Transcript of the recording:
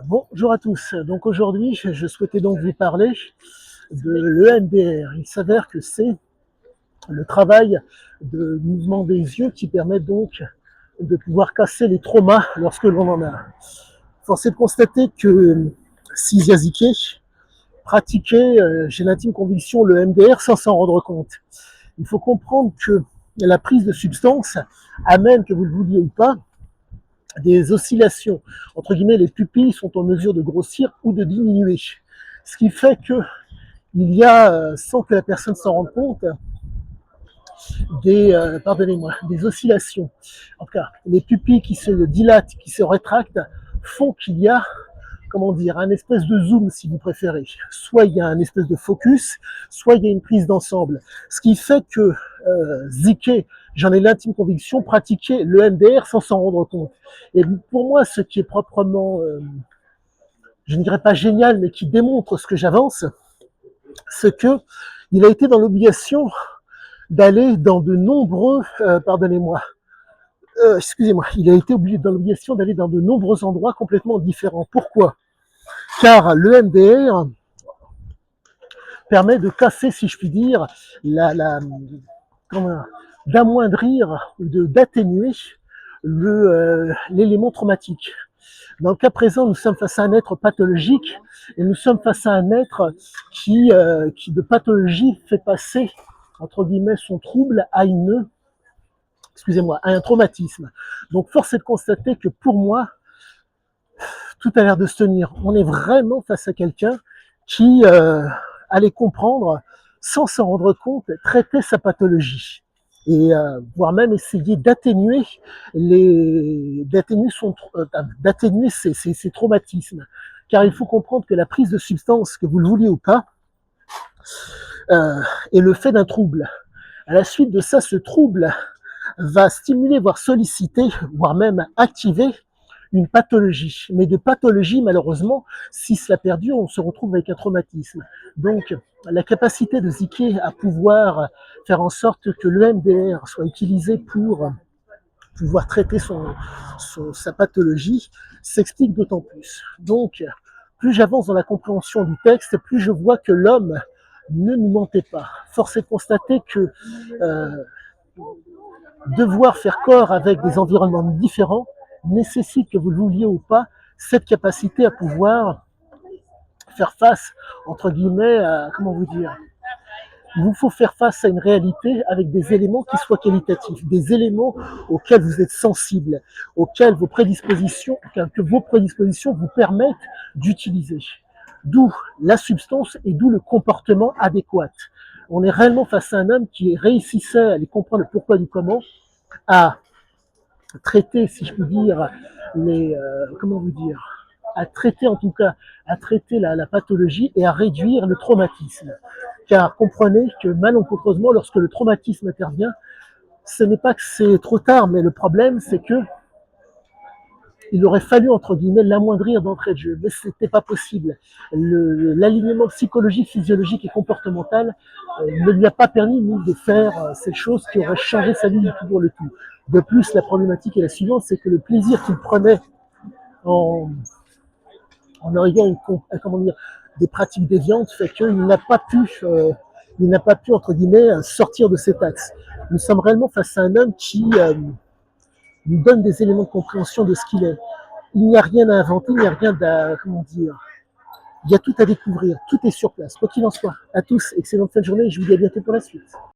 Bonjour à tous. Donc aujourd'hui, je souhaitais donc vous parler de l'EMDR. Il s'avère que c'est le travail de mouvement des yeux qui permet donc de pouvoir casser les traumas lorsque l'on en a. Force est de constater que Sizia Zike pratiquait, j'ai l'intime conviction, le MDR sans s'en rendre compte. Il faut comprendre que la prise de substance amène, que vous le vouliez ou pas, des oscillations. Entre guillemets, les pupilles sont en mesure de grossir ou de diminuer. Ce qui fait que il y a, sans que la personne s'en rende compte, des oscillations. En tout cas, les pupilles qui se dilatent, qui se rétractent, font qu'il y a, comment dire, un espèce de zoom, si vous préférez. Soit il y a un espèce de focus, soit il y a une prise d'ensemble. Ce qui fait que Zike, j'en ai l'intime conviction, pratiquait le MDR sans s'en rendre compte. Et pour moi, ce qui est proprement, je ne dirais pas génial, mais qui démontre ce que j'avance, c'est que il a été dans l'obligation d'aller dans de nombreux, excusez-moi, il a été obligé dans l'obligation d'aller dans de nombreux endroits complètement différents. Pourquoi? Car le MDR permet de casser, si je puis dire, d'amoindrir ou d'atténuer l'élément traumatique. Dans le cas présent, nous sommes face à un être pathologique et nous sommes face à un être qui de pathologie fait passer, entre guillemets, son trouble à à un traumatisme. Donc, force est de constater que pour moi, tout a l'air de se tenir. On est vraiment face à quelqu'un qui allait comprendre, sans s'en rendre compte, traiter sa pathologie et voire même essayer d'atténuer ses traumatismes. Car il faut comprendre que la prise de substance, que vous le vouliez ou pas, est le fait d'un trouble. À la suite de ça, ce trouble va stimuler, voire solliciter, voire même activer une pathologie. Mais de pathologie, malheureusement, si cela perdure, on se retrouve avec un traumatisme. Donc, la capacité de Zike à pouvoir faire en sorte que le MDR soit utilisé pour pouvoir traiter sa pathologie s'explique d'autant plus. Donc, plus j'avance dans la compréhension du texte, plus je vois que l'homme ne nous mentait pas. Force est de constater que devoir faire corps avec des environnements différents nécessite, que vous le vouliez ou pas, cette capacité à pouvoir faire face, entre guillemets, à, comment vous dire, il vous faut faire face à une réalité avec des éléments qui soient qualitatifs, des éléments auxquels vous êtes sensible, auxquels que vos prédispositions vous permettent d'utiliser. D'où la substance et d'où le comportement adéquat. On est réellement face à un homme qui réussissait à aller comprendre le pourquoi du comment, à traiter, si je puis dire, à traiter en tout cas, à traiter la pathologie et à réduire le traumatisme. Car comprenez que malencontreusement, lorsque le traumatisme intervient, ce n'est pas que c'est trop tard, mais le problème, c'est que il aurait fallu, entre guillemets, l'amoindrir d'entrée de jeu, mais ce n'était pas possible. L'alignement psychologique, physiologique et comportemental ne lui a pas permis de faire ces choses qui auraient changé sa vie du tout pour le tout. De plus, la problématique est la suivante, c'est que le plaisir qu'il prenait en, en ayant des pratiques déviantes fait qu'il il n'a pas pu, entre guillemets, sortir de cet axe. Nous sommes réellement face à un homme qui nous donne des éléments de compréhension de ce qu'il est. Il n'y a rien à inventer, il n'y a rien à, il y a tout à découvrir, tout est sur place. Quoi qu'il en soit, à tous, excellente fin de journée et je vous dis à bientôt pour la suite.